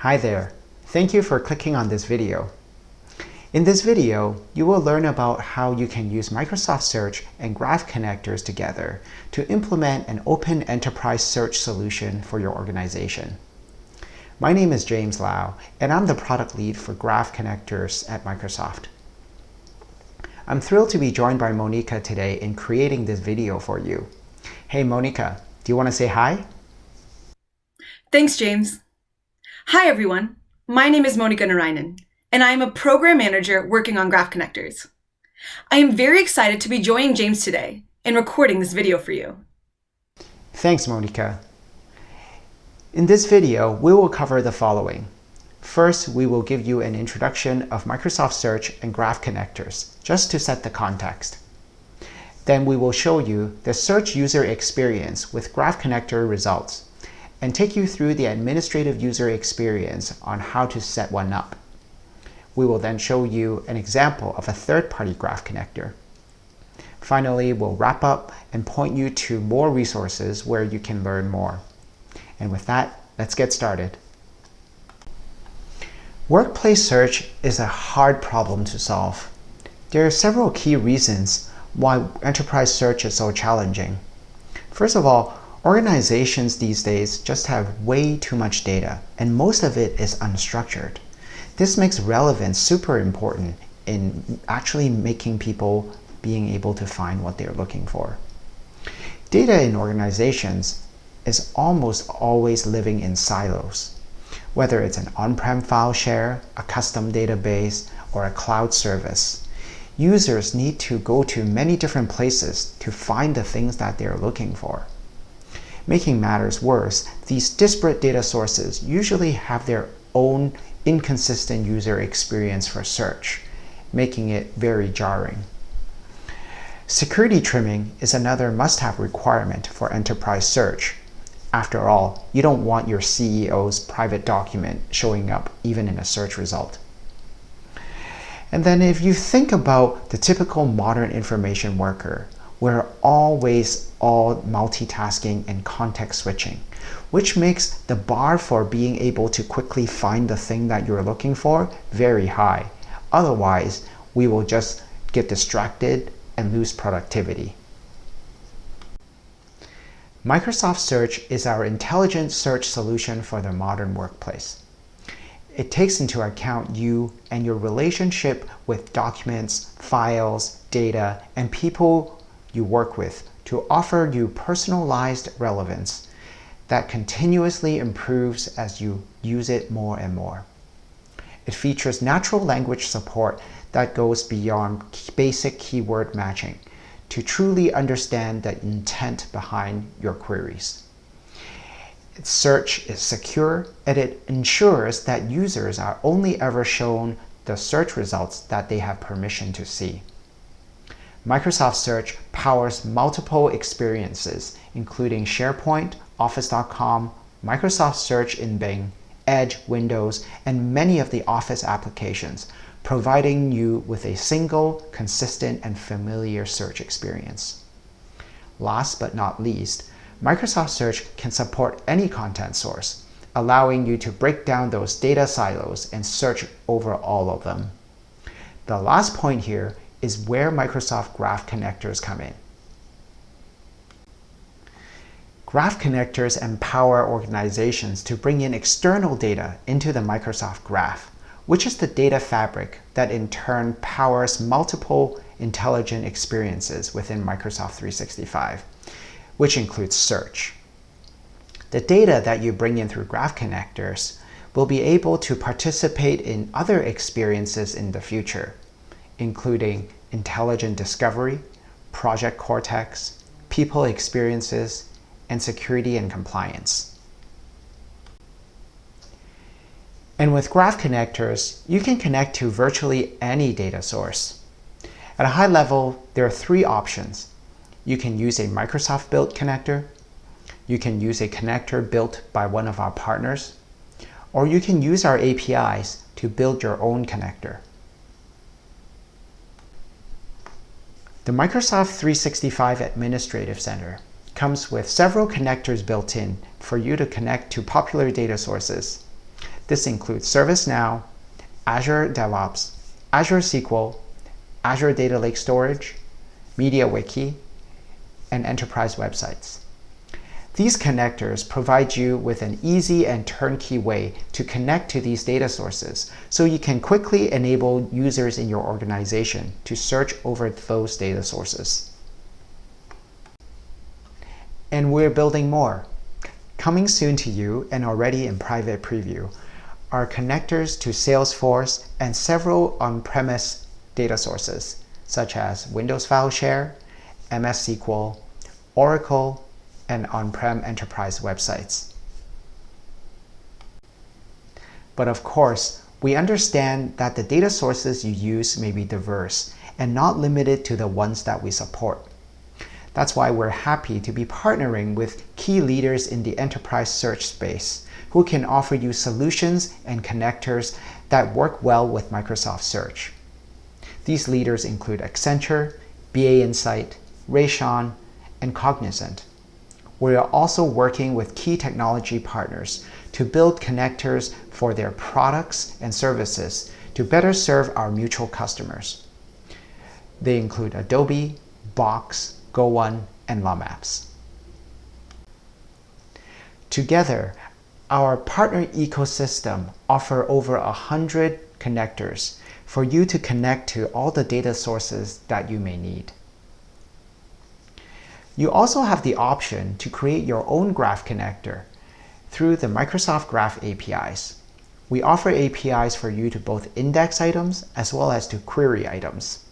Hi there. Thank you for clicking on this video. In this video, you will learn about how you can use Microsoft Search and Graph connectors together to implement an open enterprise search solution for your organization. My name is James Lau, and I'm the product lead for Graph connectors at Microsoft. I'm thrilled to be joined by Monica today in creating this video for you. Hey Monica, do you want to say hi? Thanks, James. Hi, everyone. My name is Monica Narayanan, and I am a program manager working on Graph connectors. I am very excited to be joining James today and recording this video for you. Thanks, Monica. In this video, we will cover the following. First, we will give you an introduction of Microsoft Search and Graph connectors, just to set the context. Then we will show you the search user experience with Graph connector results, and take you through the administrative user experience on how to set one up. We will then show you an example of a third-party Graph connector. Finally, we'll wrap up and point you to more resources where you can learn more. And with that, let's get started. Workplace search is a hard problem to solve. There are several key reasons why enterprise search is so challenging. First of all, organizations these days just have way too much data, and most of it is unstructured. This makes relevance super important in actually making people being able to find what they're looking for. Data in organizations is almost always living in silos. Whether it's an on-prem file share, a custom database, or a cloud service, users need to go to many different places to find the things that they're looking for. Making matters worse, these disparate data sources usually have their own inconsistent user experience for search, making it very jarring. Security trimming is another must-have requirement for enterprise search. After all, you don't want your CEO's private document showing up even in a search result. And then if you think about the typical modern information worker, we're always all multitasking and context switching, which makes the bar for being able to quickly find the thing that you're looking for very high. Otherwise, we will just get distracted and lose productivity. Microsoft Search is our intelligent search solution for the modern workplace. It takes into account you and your relationship with documents, files, data, and people you work with to offer you personalized relevance that continuously improves as you use it more and more. It features natural language support that goes beyond basic keyword matching to truly understand the intent behind your queries. Its search is secure, and it ensures that users are only ever shown the search results that they have permission to see. Microsoft Search powers multiple experiences, including SharePoint, Office.com, Microsoft Search in Bing, Edge, Windows, and many of the Office applications, providing you with a single, consistent, and familiar search experience. Last but not least, Microsoft Search can support any content source, allowing you to break down those data silos and search over all of them. The last point here is where Microsoft Graph connectors come in. Graph connectors empower organizations to bring in external data into the Microsoft Graph, which is the data fabric that in turn powers multiple intelligent experiences within Microsoft 365, which includes search. The data that you bring in through Graph connectors will be able to participate in other experiences in the future, including intelligent discovery, Project Cortex, people experiences, and security and compliance. And with Graph connectors, you can connect to virtually any data source. At a high level, there are three options. You can use a Microsoft-built connector, you can use a connector built by one of our partners, or you can use our APIs to build your own connector. The Microsoft 365 Administrative Center comes with several connectors built in for you to connect to popular data sources. This includes ServiceNow, Azure DevOps, Azure SQL, Azure Data Lake Storage, MediaWiki, and enterprise websites. These connectors provide you with an easy and turnkey way to connect to these data sources, so you can quickly enable users in your organization to search over those data sources. And we're building more. Coming soon to you and already in private preview are connectors to Salesforce and several on-premise data sources, such as Windows File Share, MS SQL, Oracle, and on-prem enterprise websites. But of course, we understand that the data sources you use may be diverse and not limited to the ones that we support. That's why we're happy to be partnering with key leaders in the enterprise search space who can offer you solutions and connectors that work well with Microsoft Search. These leaders include Accenture, BA Insight, Raytheon, and Cognizant. We are also working with key technology partners to build connectors for their products and services to better serve our mutual customers. They include Adobe, Box, GoOne, and LumApps. Together, our partner ecosystem offers over 100 connectors for you to connect to all the data sources that you may need. You also have the option to create your own graph connector through the Microsoft Graph APIs. We offer APIs for you to both index items as well as to query items.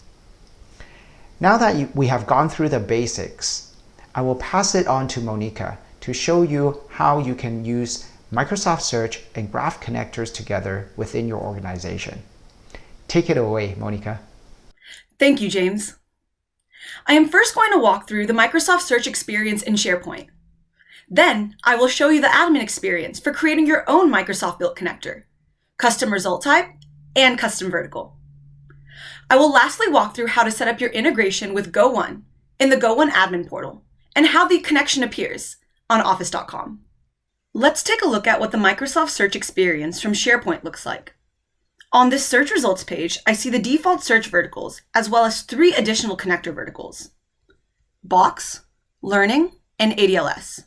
Now that we have gone through the basics, I will pass it on to Monica to show you how you can use Microsoft Search and Graph connectors together within your organization. Take it away, Monica. Thank you, James. I am first going to walk through the Microsoft Search experience in SharePoint. Then I will show you the admin experience for creating your own Microsoft-built connector, custom result type, and custom vertical. I will lastly walk through how to set up your integration with GoOne in the GoOne admin portal and how the connection appears on office.com. Let's take a look at what the Microsoft Search experience from SharePoint looks like. On this search results page, I see the default search verticals as well as 3 additional connector verticals: Box, Learning, and ADLS.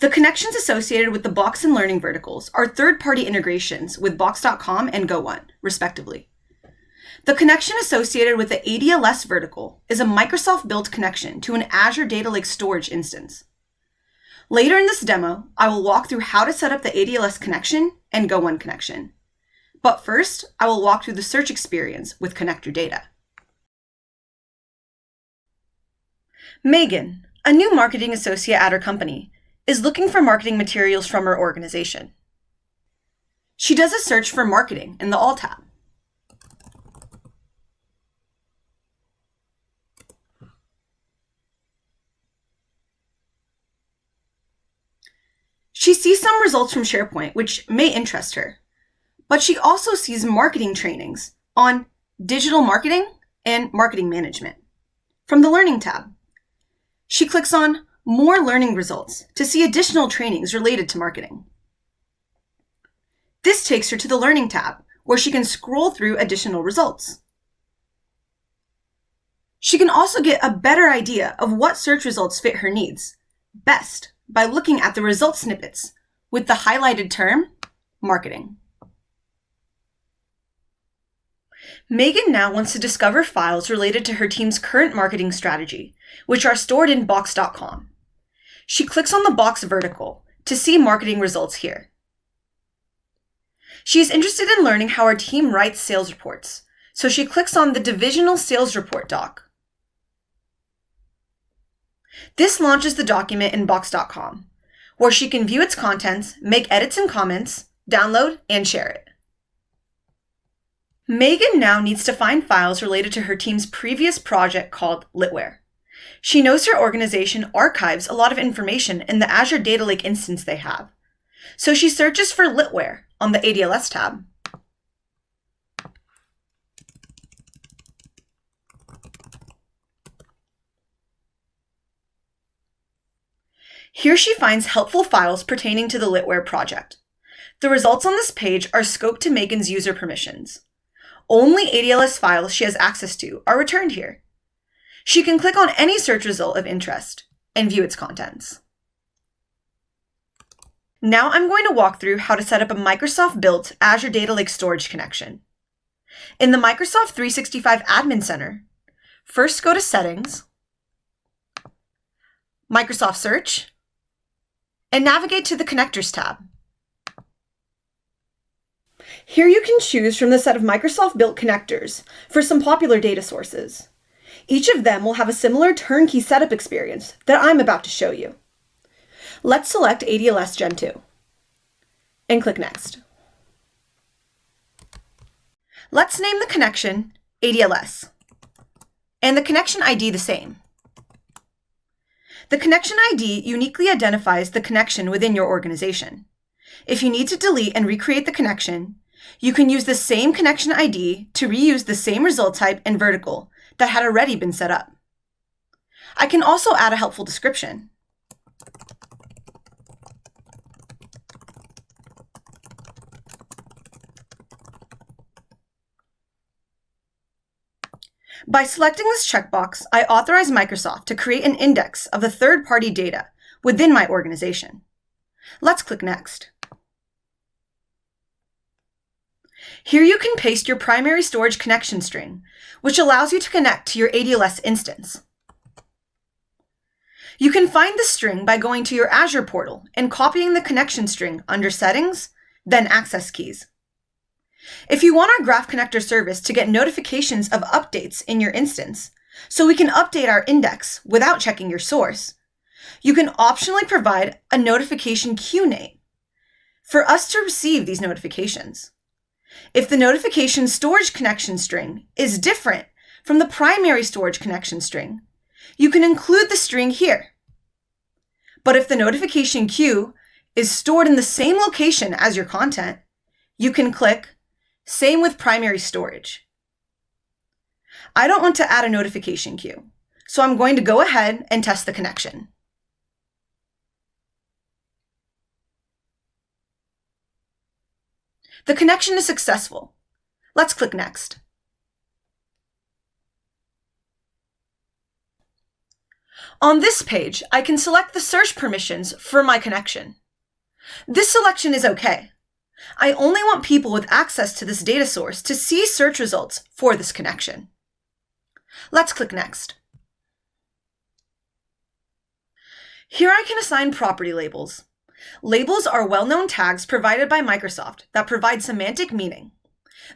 The connections associated with the Box and Learning verticals are third-party integrations with Box.com and GoOne, respectively. The connection associated with the ADLS vertical is a Microsoft-built connection to an Azure Data Lake Storage instance. Later in this demo, I will walk through how to set up the ADLS connection and GoOne connection. But first, I will walk through the search experience with connector data. Megan, a new marketing associate at her company, is looking for marketing materials from her organization. She does a search for marketing in the All tab. She sees some results from SharePoint, which may interest her, but she also sees marketing trainings on digital marketing and marketing management from the Learning tab. She clicks on More Learning Results to see additional trainings related to marketing. This takes her to the Learning tab, where she can scroll through additional results. She can also get a better idea of what search results fit her needs best by looking at the result snippets with the highlighted term, marketing. Megan now wants to discover files related to her team's current marketing strategy, which are stored in Box.com. She clicks on the Box vertical to see marketing results here. She is interested in learning how her team writes sales reports, so she clicks on the Divisional Sales Report doc. This launches the document in Box.com, where she can view its contents, make edits and comments, download, and share it. Megan now needs to find files related to her team's previous project called Litware. She knows her organization archives a lot of information in the Azure Data Lake instance they have, so she searches for Litware on the ADLS tab. Here she finds helpful files pertaining to the Litware project. The results on this page are scoped to Megan's user permissions. Only ADLS files she has access to are returned here. She can click on any search result of interest and view its contents. Now I'm going to walk through how to set up a Microsoft-built Azure Data Lake storage connection. In the Microsoft 365 Admin Center, first go to Settings, Microsoft Search, and navigate to the Connectors tab. Here you can choose from the set of Microsoft-built connectors for some popular data sources. Each of them will have a similar turnkey setup experience that I'm about to show you. Let's select ADLS Gen 2 and click Next. Let's name the connection ADLS and the connection ID the same. The connection ID uniquely identifies the connection within your organization. If you need to delete and recreate the connection, you can use the same connection ID to reuse the same result type and vertical that had already been set up. I can also add a helpful description. By selecting this checkbox, I authorize Microsoft to create an index of the third-party data within my organization. Let's click Next. Here you can paste your primary storage connection string, which allows you to connect to your ADLS instance. You can find the string by going to your Azure portal and copying the connection string under Settings, then Access Keys. If you want our Graph Connector service to get notifications of updates in your instance, so we can update our index without checking your source, you can optionally provide a notification queue name for us to receive these notifications. If the notification storage connection string is different from the primary storage connection string, you can include the string here. But if the notification queue is stored in the same location as your content, you can click Same with primary storage. I don't want to add a notification queue, so I'm going to go ahead and test the connection. The connection is successful. Let's click Next. On this page, I can select the search permissions for my connection. This selection is okay. I only want people with access to this data source to see search results for this connection. Let's click Next. Here I can assign property labels. Labels are well-known tags provided by Microsoft that provide semantic meaning.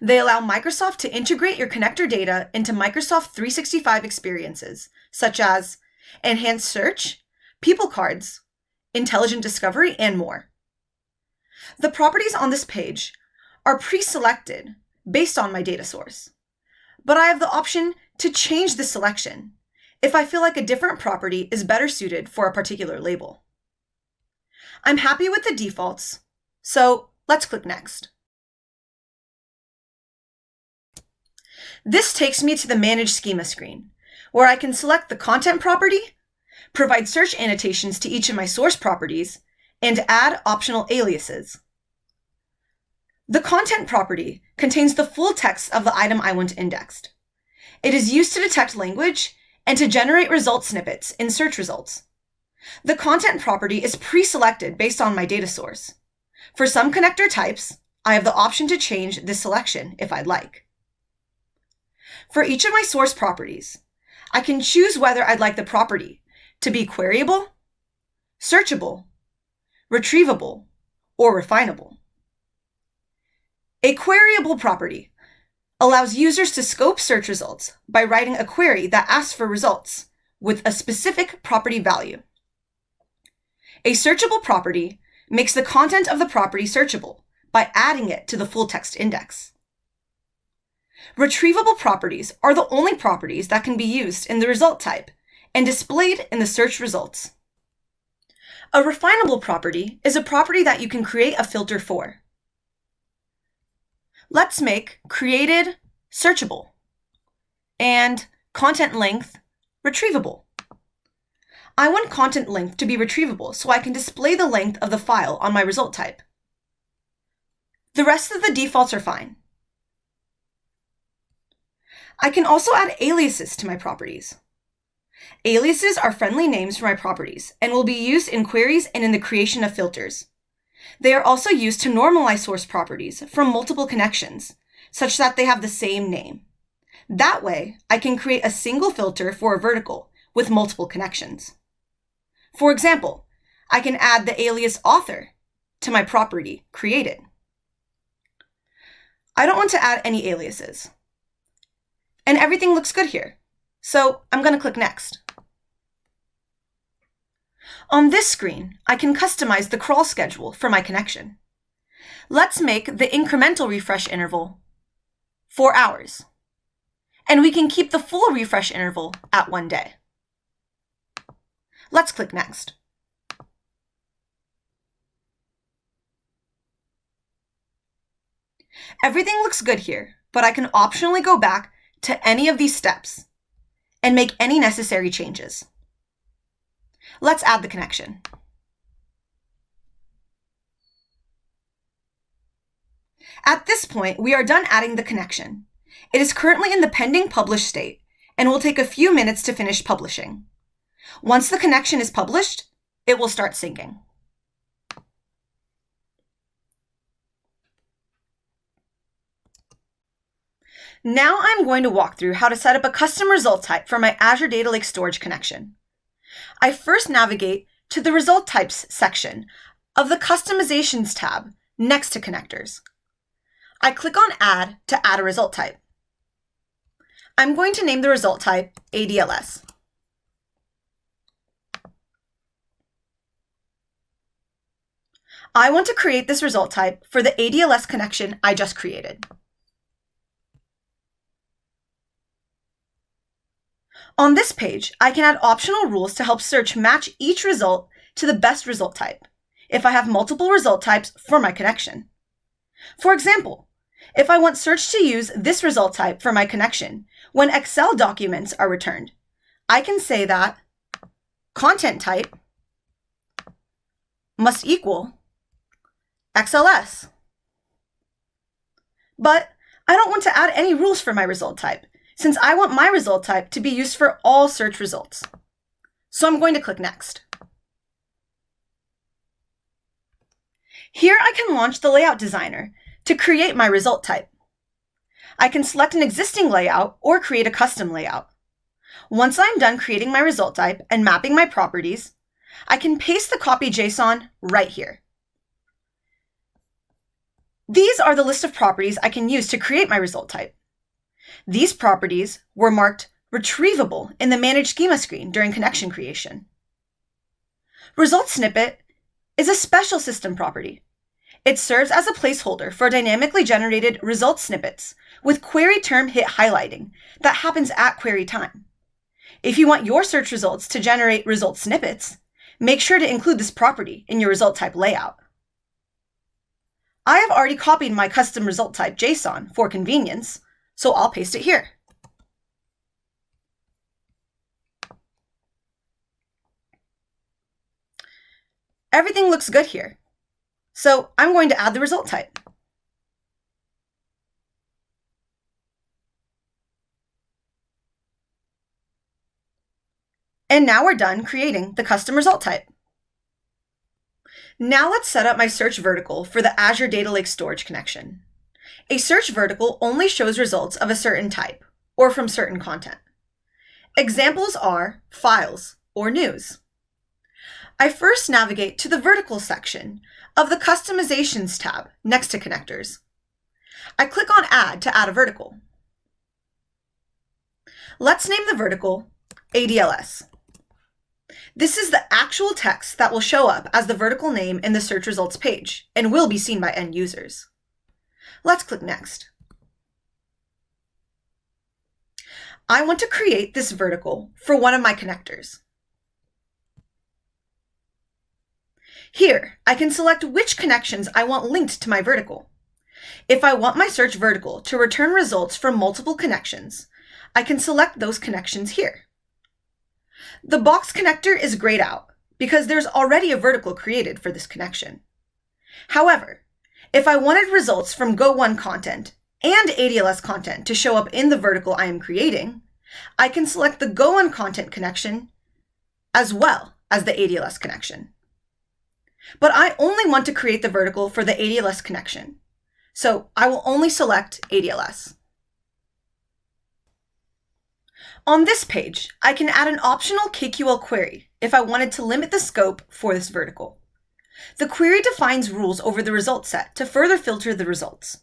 They allow Microsoft to integrate your connector data into Microsoft 365 experiences, such as enhanced search, people cards, intelligent discovery, and more. The properties on this page are pre-selected based on my data source, but I have the option to change the selection if I feel like a different property is better suited for a particular label. I'm happy with the defaults, so let's click Next. This takes me to the Manage Schema screen, where I can select the content property, provide search annotations to each of my source properties, and add optional aliases. The content property contains the full text of the item I want indexed. It is used to detect language and to generate result snippets in search results. The content property is pre-selected based on my data source. For some connector types, I have the option to change this selection if I'd like. For each of my source properties, I can choose whether I'd like the property to be queryable, searchable, retrievable, or refinable. A queryable property allows users to scope search results by writing a query that asks for results with a specific property value. A searchable property makes the content of the property searchable by adding it to the full text index. Retrievable properties are the only properties that can be used in the result type and displayed in the search results. A refinable property is a property that you can create a filter for. Let's make created searchable and content length retrievable. I want content length to be retrievable so I can display the length of the file on my result type. The rest of the defaults are fine. I can also add aliases to my properties. Aliases are friendly names for my properties and will be used in queries and in the creation of filters. They are also used to normalize source properties from multiple connections, such that they have the same name. That way, I can create a single filter for a vertical with multiple connections. For example, I can add the alias author to my property created. I don't want to add any aliases. And everything looks good here, so I'm going to click Next. On this screen, I can customize the crawl schedule for my connection. Let's make the incremental refresh interval 4 hours. And we can keep the full refresh interval at 1 day. Let's click Next. Everything looks good here, but I can optionally go back to any of these steps and make any necessary changes. Let's add the connection. At this point, we are done adding the connection. It is currently in the pending publish state and will take a few minutes to finish publishing. Once the connection is published, it will start syncing. Now I'm going to walk through how to set up a custom result type for my Azure Data Lake Storage connection. I first navigate to the Result Types section of the Customizations tab next to Connectors. I click on Add to add a result type. I'm going to name the result type ADLS. I want to create this result type for the ADLS connection I just created. On this page, I can add optional rules to help search match each result to the best result type if I have multiple result types for my connection. For example, if I want search to use this result type for my connection when Excel documents are returned, I can say that content type must equal XLS. But I don't want to add any rules for my result type, since I want my result type to be used for all search results. So I'm going to click Next. Here I can launch the Layout Designer to create my result type. I can select an existing layout or create a custom layout. Once I'm done creating my result type and mapping my properties, I can paste the copy JSON right here. These are the list of properties I can use to create my result type. These properties were marked retrievable in the Manage Schema screen during connection creation. Result Snippet is a special system property. It serves as a placeholder for dynamically generated result snippets with query term hit highlighting that happens at query time. If you want your search results to generate result snippets, make sure to include this property in your result type layout. I have already copied my custom result type JSON for convenience, so I'll paste it here. Everything looks good here, so I'm going to add the result type. And now we're done creating the custom result type. Now let's set up my search vertical for the Azure Data Lake Storage connection. A search vertical only shows results of a certain type or from certain content. Examples are files or news. I first navigate to the vertical section of the Customizations tab next to Connectors. I click on Add to add a vertical. Let's name the vertical ADLS. This is the actual text that will show up as the vertical name in the search results page and will be seen by end users. Let's click Next. I want to create this vertical for one of my connectors. Here, I can select which connections I want linked to my vertical. If I want my search vertical to return results from multiple connections, I can select those connections here. The box connector is grayed out because there's already a vertical created for this connection. However, if I wanted results from Go1 content and ADLS content to show up in the vertical I am creating, I can select the Go1 content connection as well as the ADLS connection. But I only want to create the vertical for the ADLS connection, so I will only select ADLS. On this page, I can add an optional KQL query if I wanted to limit the scope for this vertical. The query defines rules over the result set to further filter the results.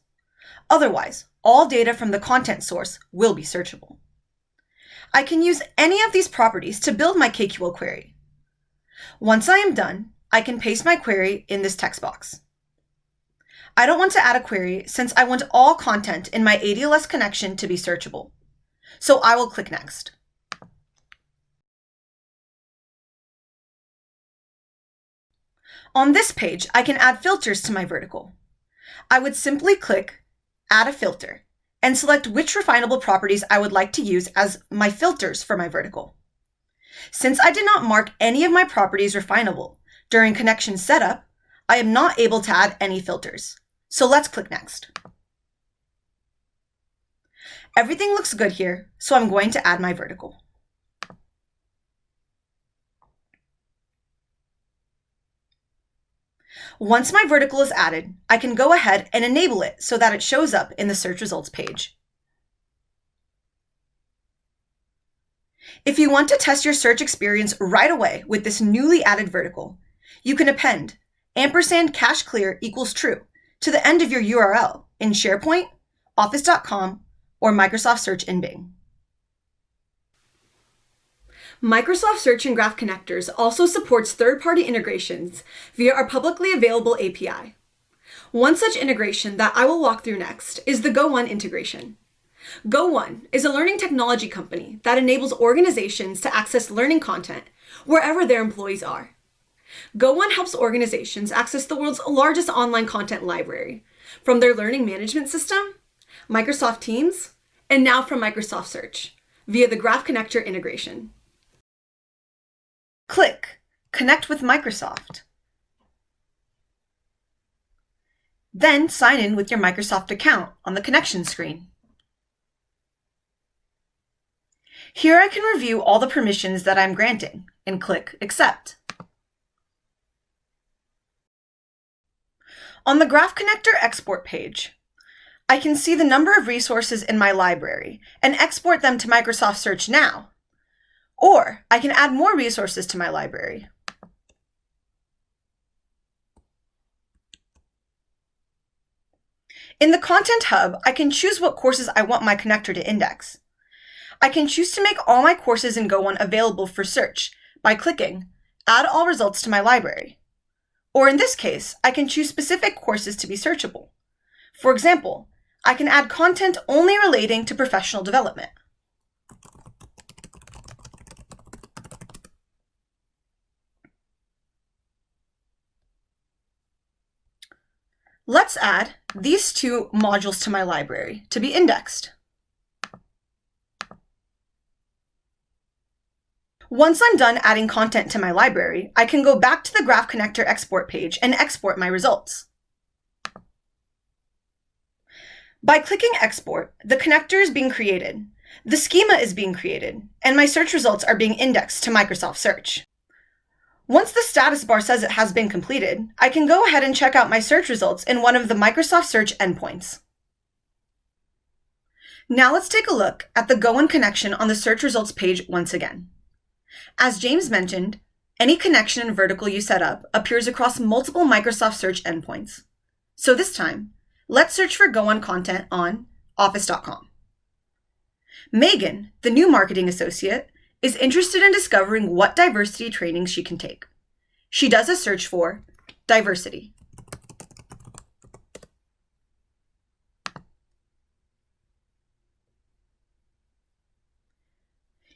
Otherwise, all data from the content source will be searchable. I can use any of these properties to build my KQL query. Once I am done, I can paste my query in this text box. I don't want to add a query since I want all content in my ADLS connection to be searchable. So I will click Next. On this page, I can add filters to my vertical. I would simply click Add a Filter and select which refinable properties I would like to use as my filters for my vertical. Since I did not mark any of my properties refinable during connection setup, I am not able to add any filters. So let's click Next. Everything looks good here, so I'm going to add my vertical. Once my vertical is added, I can go ahead and enable it so that it shows up in the search results page. If you want to test your search experience right away with this newly added vertical, you can append &cache clear equals true to the end of your URL in SharePoint, Office.com, or Microsoft Search in Bing. Microsoft Search and Graph Connectors also supports third-party integrations via our publicly available API. One such integration that I will walk through next is the Go1 integration. Go1 is a learning technology company that enables organizations to access learning content wherever their employees are. Go1 helps organizations access the world's largest online content library, from their learning management system, Microsoft Teams, and now from Microsoft Search, via the Graph Connector integration. Click Connect with Microsoft. Then sign in with your Microsoft account on the connection screen. Here I can review all the permissions that I'm granting and click Accept. On the Graph Connector export page, I can see the number of resources in my library and export them to Microsoft Search now, or I can add more resources to my library. In the Content Hub, I can choose what courses I want my connector to index. I can choose to make all my courses in Go1 available for search by clicking Add All Results to my library. Or in this case, I can choose specific courses to be searchable. For example, I can add content only relating to professional development. Let's add these two modules to my library to be indexed. Once I'm done adding content to my library, I can go back to the Graph Connector export page and export my results. By clicking Export, the connector is being created, the schema is being created, and my search results are being indexed to Microsoft Search. Once the status bar says it has been completed, I can go ahead and check out my search results in one of the Microsoft Search endpoints. Now let's take a look at the Go1 connection on the search results page once again. As James mentioned, any connection and vertical you set up appears across multiple Microsoft Search endpoints. So this time, let's search for Go1 content on Office.com. Megan, the new marketing associate, is interested in discovering what diversity trainings she can take. She does a search for diversity.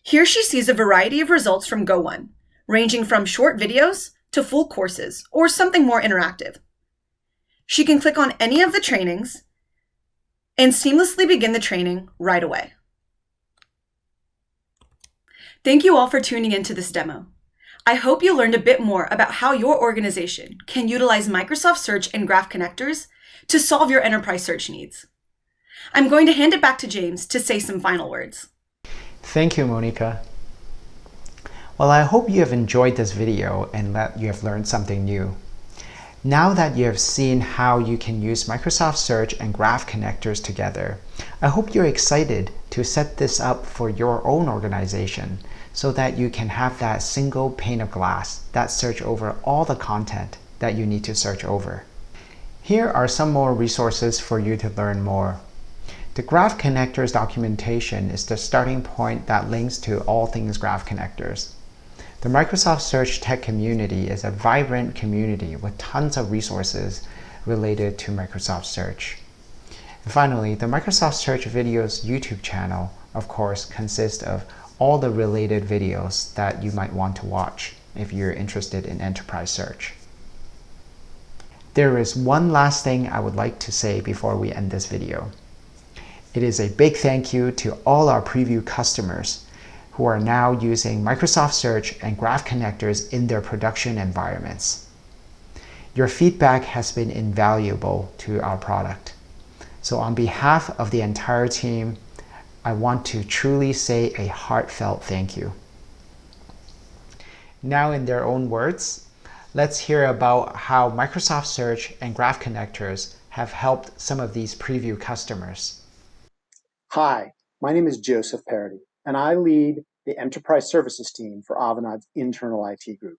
Here she sees a variety of results from Go1, ranging from short videos to full courses or something more interactive. She can click on any of the trainings and seamlessly begin the training right away. Thank you all for tuning into this demo. I hope you learned a bit more about how your organization can utilize Microsoft Search and Graph Connectors to solve your enterprise search needs. I'm going to hand it back to James to say some final words. Thank you, Monica. Well, I hope you have enjoyed this video and that you have learned something new. Now that you have seen how you can use Microsoft Search and Graph Connectors together, I hope you're excited to set this up for your own organization so that you can have that single pane of glass that search over all the content that you need to search over. Here are some more resources for you to learn more. The Graph Connectors documentation is the starting point that links to all things Graph Connectors. The Microsoft Search Tech community is a vibrant community with tons of resources related to Microsoft Search. And finally, the Microsoft Search Videos YouTube channel, of course, consists of all the related videos that you might want to watch if you're interested in enterprise search. There is one last thing I would like to say before we end this video. It is a big thank you to all our preview customers who are now using Microsoft Search and Graph Connectors in their production environments. Your feedback has been invaluable to our product. So on behalf of the entire team, I want to truly say a heartfelt thank you. Now, in their own words, let's hear about how Microsoft Search and Graph Connectors have helped some of these preview customers. Hi, my name is Joseph Parody, and I lead the Enterprise Services team for Avanad's internal IT group.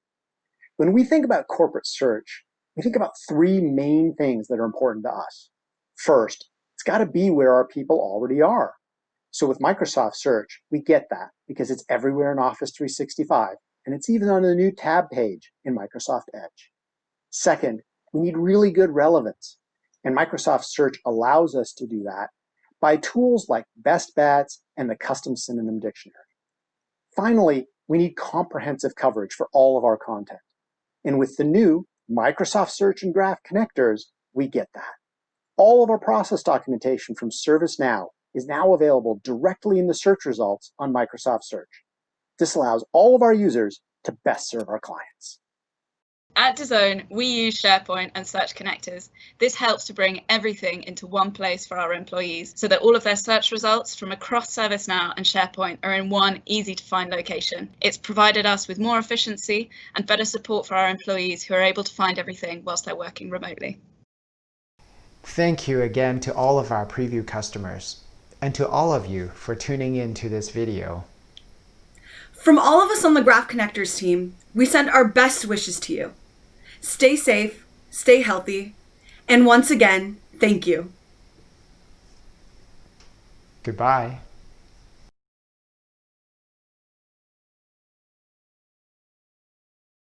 When we think about corporate search, we think about three main things that are important to us. First, it's got to be where our people already are. So with Microsoft Search, we get that because it's everywhere in Office 365, and it's even on the new tab page in Microsoft Edge. Second, we need really good relevance, and Microsoft Search allows us to do that by tools like Best Bets and the Custom Synonym Dictionary. Finally, we need comprehensive coverage for all of our content. And with the new Microsoft Search and Graph Connectors, we get that. All of our process documentation from ServiceNow is now available directly in the search results on Microsoft Search. This allows all of our users to best serve our clients. At Dazone, we use SharePoint and Search Connectors. This helps to bring everything into one place for our employees so that all of their search results from across ServiceNow and SharePoint are in one easy-to-find location. It's provided us with more efficiency and better support for our employees who are able to find everything whilst they're working remotely. Thank you again to all of our preview customers and to all of you for tuning in to this video. From all of us on the Graph Connectors team, we send our best wishes to you. Stay safe, stay healthy, and once again, thank you. Goodbye.